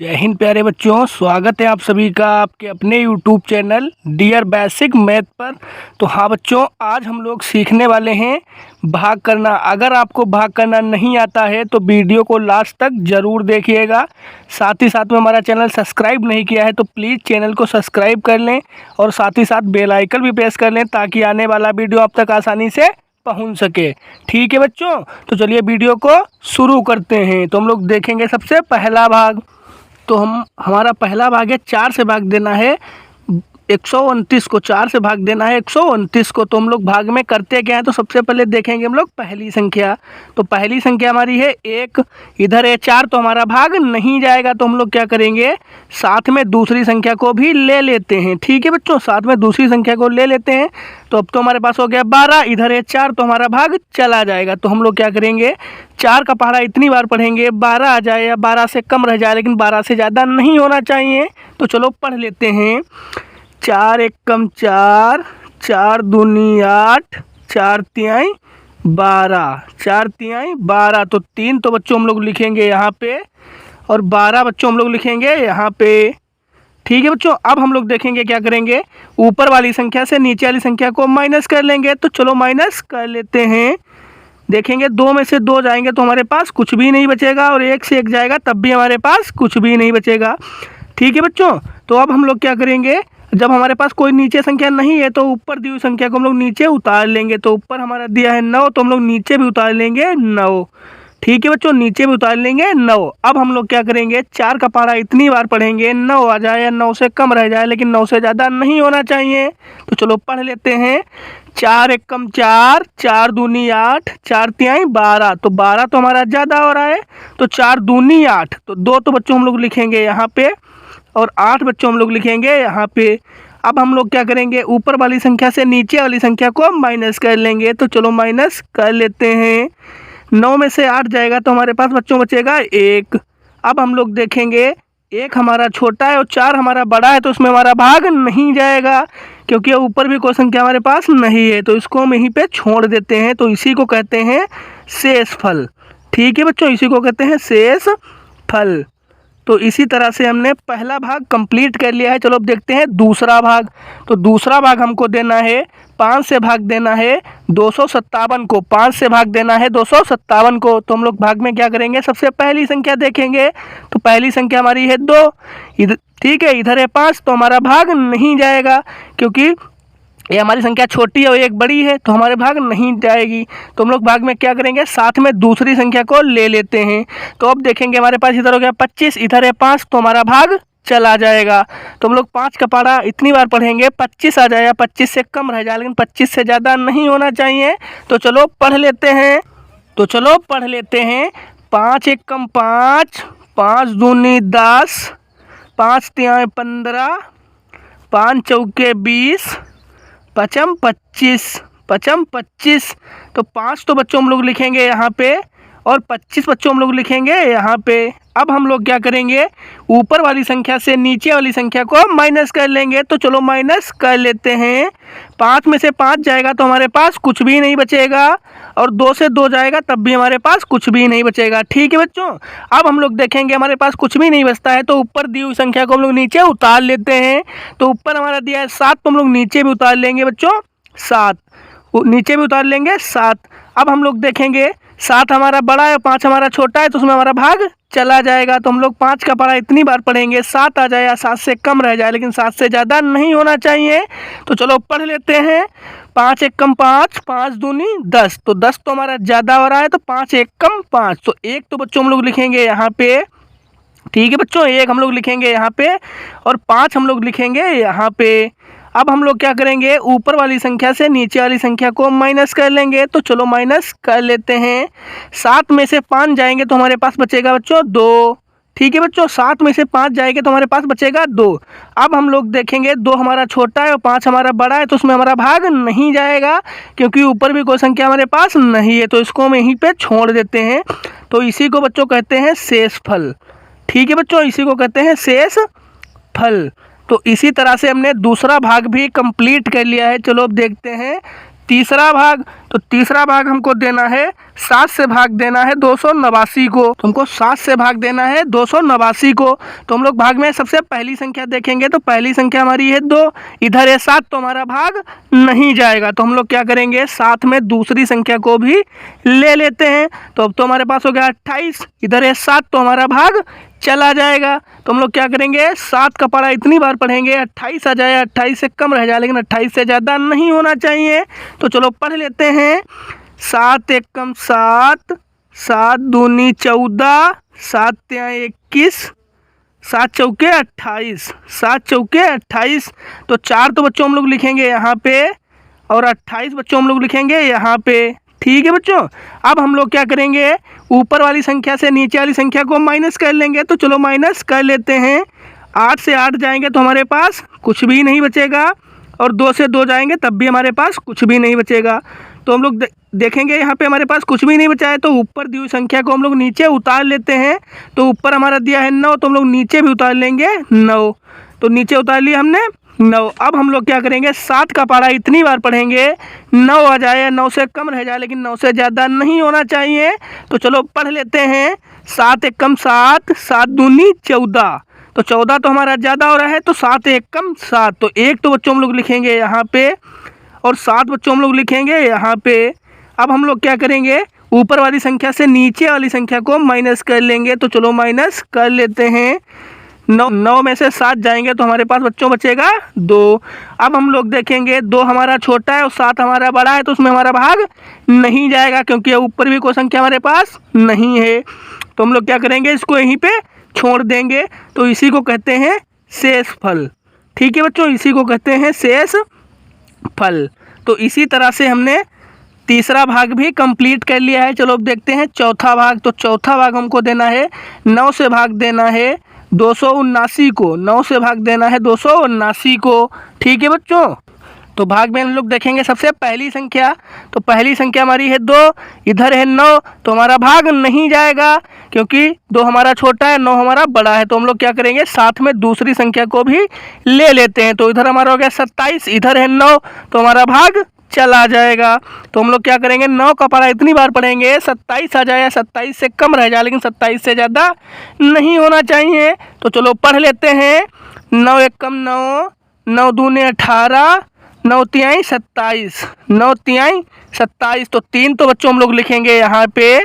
जय हिंद प्यारे बच्चों, स्वागत है आप सभी का आपके अपने YouTube channel dear basic math पर। तो हाँ बच्चों, आज हम लोग सीखने वाले हैं भाग करना। अगर आपको भाग करना नहीं आता है तो वीडियो को लास्ट तक ज़रूर देखिएगा। साथ ही साथ में हमारा चैनल सब्सक्राइब नहीं किया है तो प्लीज़ चैनल को सब्सक्राइब कर लें और साथ ही साथ बेल आइकन भी प्रेस कर लें ताकि आने वाला वीडियो आप तक आसानी से पहुंच सके। ठीक है बच्चों, तो चलिए वीडियो को शुरू करते हैं। तो हम लोग देखेंगे सबसे पहला भाग। तो हमारा पहला भाग है 4 से भाग देना है 129 को। 4 से भाग देना है 129 को। तो हम लोग भाग में करते क्या है, तो सबसे पहले देखेंगे हम लोग पहली संख्या। तो पहली संख्या हमारी है 1, इधर है 4, तो हमारा भाग नहीं जाएगा। तो हम लोग क्या करेंगे, साथ में दूसरी संख्या को भी ले लेते हैं। ठीक है बच्चों, साथ में दूसरी संख्या को ले लेते हैं। तो अब तो हमारे पास हो गया 12, इधर है 4, तो हमारा भाग चला जाएगा। तो हम लोग क्या करेंगे, 4 का पहाड़ा इतनी बार पढ़ेंगे 12 आ जाए या 12 से कम रह जाए, लेकिन 12 से ज़्यादा नहीं होना चाहिए। तो चलो पढ़ लेते हैं। 4 एकम 4, 4 दूनी 8, 4 तिहाई 12, 4 तिहाई 12। तो 3 तो बच्चों हम लोग लिखेंगे यहाँ पे और 12 बच्चों हम लोग लिखेंगे यहाँ पे। ठीक है बच्चों, अब हम लोग देखेंगे क्या करेंगे, ऊपर वाली संख्या से नीचे वाली संख्या को माइनस कर लेंगे। तो चलो माइनस कर लेते हैं। देखेंगे 2 में से 2 जाएंगे तो हमारे पास कुछ भी नहीं बचेगा, और 1 से 1 जाएगा तब भी हमारे पास कुछ भी नहीं बचेगा। ठीक है बच्चों, तो अब हम लोग क्या करेंगे, जब हमारे पास कोई नीचे संख्या नहीं है तो ऊपर दी हुई संख्या को हम लोग नीचे उतार लेंगे। तो ऊपर हमारा दिया है 9, तो हम लोग नीचे भी उतार लेंगे 9। ठीक है बच्चों, नीचे भी उतार लेंगे 9। अब हम लोग क्या करेंगे, 4 का पहाड़ा इतनी बार पढ़ेंगे 9 आ जाए या 9 से कम रह जाए, लेकिन 9 से ज़्यादा नहीं होना चाहिए। तो चलो पढ़ लेते हैं। 4 एकम 4, 4 दूनी 8, 4 तिहाई 12। तो 12 तो हमारा ज़्यादा हो रहा है, तो 4 दूनी 8। तो 2 तो बच्चों हम लोग लिखेंगे यहाँ पे और 8 बच्चों हम लोग लिखेंगे यहाँ पे। अब हम लोग क्या करेंगे, ऊपर वाली संख्या से नीचे वाली संख्या को माइनस कर लेंगे। तो चलो माइनस कर लेते हैं। 9 में से 8 जाएगा तो हमारे पास बच्चों बचेगा 1। अब हम लोग देखेंगे 1 हमारा छोटा है और 4 हमारा बड़ा है, तो उसमें हमारा भाग नहीं जाएगा क्योंकि ऊपर भी कोई संख्या हमारे पास नहीं है। तो इसको हम यहीं पे छोड़ देते हैं। तो इसी को कहते हैं शेष फल। ठीक है बच्चों, इसी को कहते हैं शेष फल। तो इसी तरह से हमने पहला भाग कंप्लीट कर लिया है। चलो अब देखते हैं दूसरा भाग। तो दूसरा भाग हमको देना है 5 से भाग देना है 257 को। 5 से भाग देना है 257 को। तो हम लोग भाग में क्या करेंगे, सबसे पहली संख्या देखेंगे। तो पहली संख्या हमारी है 2, इधर ठीक है, इधर है 5, तो हमारा भाग नहीं जाएगा क्योंकि ये हमारी संख्या छोटी है और एक बड़ी है, तो हमारे भाग नहीं जाएगी। तो हम लोग भाग में क्या करेंगे, साथ में दूसरी संख्या को ले लेते हैं। तो अब देखेंगे हमारे पास इधर हो गया 25, इधर है 5, तो हमारा भाग चला जाएगा। तो हम लोग 5 का पहाड़ा इतनी बार पढ़ेंगे 25 आ जाए या 25 से कम रह जाए, लेकिन 25 से ज़्यादा नहीं होना चाहिए। तो चलो पढ़ लेते हैं। 5 एकम 5, 5 दूनी 10, 5 तिहाई 15, 5 चौके 20, 5 25, 5 25। तो 5 तो बच्चों हम लोग लिखेंगे यहाँ पे और 25 बच्चों हम लोग लिखेंगे यहाँ पे। अब हम लोग क्या करेंगे, ऊपर वाली संख्या से नीचे वाली संख्या को माइनस कर लेंगे। तो चलो माइनस कर लेते हैं। 5 में से 5 जाएगा तो हमारे पास कुछ भी नहीं बचेगा, और 2 से 2 जाएगा तब भी हमारे पास कुछ भी नहीं बचेगा। ठीक है बच्चों, अब हम लोग देखेंगे हमारे पास कुछ भी नहीं बचता है तो ऊपर दी हुई संख्या को हम लोग नीचे उतार लेते हैं। तो ऊपर हमारा दिया है 7, तो हम लोग नीचे भी उतार लेंगे बच्चों 7, नीचे भी उतार लेंगे 7। अब हम लोग देखेंगे 7 हमारा बड़ा है, 5 हमारा छोटा है, तो उसमें हमारा भाग चला जाएगा। तो हम लोग 5 का पहाड़ा इतनी बार पढ़ेंगे 7 आ जाए या 7 से कम रह जाए, लेकिन 7 से ज़्यादा नहीं होना चाहिए। तो चलो पढ़ लेते हैं। 5 एकम 5, 5 दूनी 10। तो 10 तो हमारा ज़्यादा हो रहा है, तो 5 एकम 5। तो 1 तो बच्चों हम लोग लिखेंगे यहाँ पे। ठीक है बच्चों, 1 हम लोग लिखेंगे यहाँ पे और 5 हम लोग लिखेंगे यहाँ पे। अब हम लोग क्या करेंगे, ऊपर वाली संख्या से नीचे वाली संख्या को माइनस कर लेंगे। तो चलो माइनस कर लेते हैं। 7 में से 5 जाएंगे तो हमारे पास बचेगा बच्चों 2। ठीक है बच्चों, 7 में से 5 जाएंगे तो हमारे पास बचेगा 2। अब हम लोग देखेंगे 2 हमारा छोटा है और 5 हमारा बड़ा है, तो उसमें हमारा भाग नहीं जाएगा क्योंकि ऊपर भी कोई संख्या हमारे पास नहीं है। तो इसको हम यहीं पे छोड़ देते हैं। तो इसी को बच्चों कहते हैं शेष फल। ठीक है बच्चों, इसी को कहते हैं शेष फल। तो इसी तरह से हमने दूसरा भाग भी कंप्लीट कर लिया है। चलो अब देखते हैं तीसरा भाग, तो तीसरा भाग हमको देना है 7 से भाग देना है 289 को। तो हमको 7 से भाग देना है 289 को। तो हम लोग भाग में सबसे पहली संख्या देखेंगे, तो पहली संख्या हमारी है 2, इधर है 7, तो हमारा भाग नहीं जाएगा। तो हम लोग क्या करेंगे, साथ में दूसरी संख्या को भी ले लेते हैं। तो अब तो हमारे पास हो गया 28, इधर है 7, तो हमारा भाग चला जाएगा। तो हम लोग क्या करेंगे, 7 का पढ़ा इतनी बार पढ़ेंगे 28 आ जाए, 28 से कम रह जाए, लेकिन 28 से ज़्यादा नहीं होना चाहिए। तो चलो पढ़ लेते हैं। 7 एकम 7, 7 दूनी 14, 7 तियां 21, 7 चौके 28, 7 चौके 28। तो 4 तो बच्चों हम लोग लिखेंगे यहाँ पे, और 28 बच्चों हम लोग लिखेंगे यहाँ पे। ठीक है बच्चों, अब हम लोग क्या करेंगे, ऊपर वाली संख्या से नीचे वाली संख्या को माइनस कर लेंगे। तो चलो माइनस कर लेते हैं। 8 से 8 जाएंगे तो हमारे पास कुछ भी नहीं बचेगा, और 2 से 2 जाएंगे तब भी हमारे पास कुछ भी नहीं बचेगा। तो हम लोग देखेंगे यहाँ पे हमारे पास कुछ भी नहीं बचा है, तो ऊपर दी हुई संख्या को हम लोग नीचे उतार लेते हैं। तो ऊपर हमारा दिया है 9, तो हम लोग नीचे भी उतार लेंगे 9। तो नीचे उतार लिया हमने 9। अब हम लोग क्या करेंगे, 7 का पढ़ा इतनी बार पढ़ेंगे 9 आ जाए, 9 से कम रह जाए, लेकिन 9 से ज़्यादा नहीं होना चाहिए। तो चलो पढ़ लेते हैं। 7 एकम 7, 7 दूनी 14, तो 14 तो हमारा ज़्यादा हो रहा है, तो 7 एकम 7, तो 1 तो बच्चों हम लोग लिखेंगे यहाँ पे, और 7 बच्चों हम लोग लिखेंगे यहाँ पे। अब हम लोग क्या करेंगे, ऊपर वाली संख्या से नीचे वाली संख्या को माइनस कर लेंगे। तो चलो माइनस कर लेते हैं। 9 में से 7 जाएंगे तो हमारे पास बच्चों बचेगा 2। अब हम लोग देखेंगे 2 हमारा छोटा है और 7 हमारा बड़ा है, तो उसमें हमारा भाग नहीं जाएगा, क्योंकि ऊपर भी कोई संख्या हमारे पास नहीं है। तो हम लोग क्या करेंगे, इसको यहीं पे छोड़ देंगे। तो इसी को कहते हैं शेष फल। ठीक है बच्चों, इसी को कहते हैं शेष फल। तो इसी तरह से हमने तीसरा भाग भी कंप्लीट कर लिया है। चलो अब देखते हैं चौथा भाग। तो चौथा भाग हमको देना है 9 से भाग देना है 279 को, 9 से भाग देना है 279 को। ठीक है बच्चों, तो भाग में हम लोग देखेंगे सबसे पहली संख्या। तो पहली संख्या हमारी है 2, इधर है 9, तो हमारा भाग नहीं जाएगा, क्योंकि 2 हमारा छोटा है, 9 हमारा बड़ा है। तो हम लोग क्या करेंगे, साथ में दूसरी संख्या को भी ले लेते हैं। तो इधर हमारा हो गया 27, इधर है 9, तो हमारा भाग चला जाएगा। तो हम लोग क्या करेंगे, 9 का पढ़ा इतनी बार पढ़ेंगे 27 आ जाए, 27 से कम रह जाए, लेकिन 27 से ज़्यादा नहीं होना चाहिए। तो चलो पढ़ लेते हैं। 9 एकम 9, 9 दूने 18, 9 तियाई 27, 9 तियाई 27। तो 3 तो बच्चों हम लोग लिखेंगे यहाँ पे,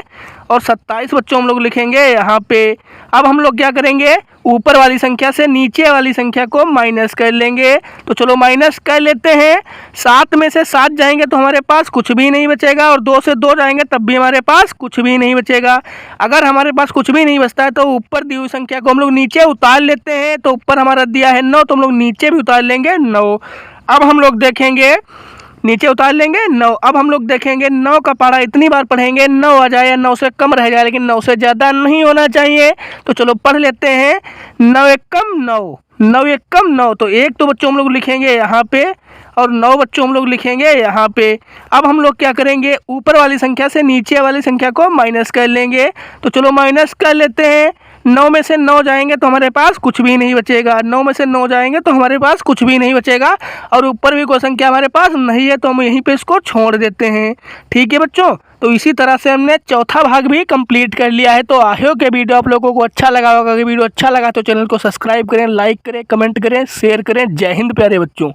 और 27 बच्चों हम लोग लिखेंगे यहाँ पे। अब हम लोग क्या करेंगे, ऊपर वाली संख्या से नीचे वाली संख्या को माइनस कर लेंगे। तो चलो माइनस कर लेते हैं। 7 में से 7 जाएंगे तो हमारे पास कुछ भी नहीं बचेगा, और 2 से 2 जाएंगे तब भी हमारे पास कुछ भी नहीं बचेगा। अगर हमारे पास कुछ भी नहीं बचता है तो ऊपर दी हुई संख्या को हम लोग नीचे उतार लेते हैं। तो ऊपर हमारा दिया है 9, तो हम लोग नीचे भी उतार लेंगे 9। अब हम लोग देखेंगे, नीचे उतार लेंगे 9। अब हम लोग देखेंगे 9 का पढ़ा इतनी बार पढ़ेंगे 9 आ जाए, या 9 से कम रह जाए, लेकिन 9 से ज़्यादा नहीं होना चाहिए। तो चलो पढ़ लेते हैं। 9 एकम 9, 9 एकम 9, तो 1 तो बच्चों हम लोग लिखेंगे यहाँ पे, और 9 बच्चों हम लोग लिखेंगे यहाँ पे। अब हम लोग क्या करेंगे, ऊपर वाली संख्या से नीचे वाली संख्या को माइनस कर लेंगे। तो चलो माइनस कर लेते हैं। 9 में से 9 जाएंगे तो हमारे पास कुछ भी नहीं बचेगा, 9 में से 9 जाएंगे तो हमारे पास कुछ भी नहीं बचेगा, और ऊपर भी कोई संख्या हमारे पास नहीं है, तो हम यहीं पे इसको छोड़ देते हैं। ठीक है बच्चों, तो इसी तरह से हमने चौथा भाग भी कंप्लीट कर लिया है। तो आई होप कि वीडियो आप लोगों को अच्छा लगा होगा। अगर वीडियो अच्छा लगा तो चैनल को सब्सक्राइब करें, लाइक करें, कमेंट करें, शेयर करें। जय हिंद प्यारे बच्चों।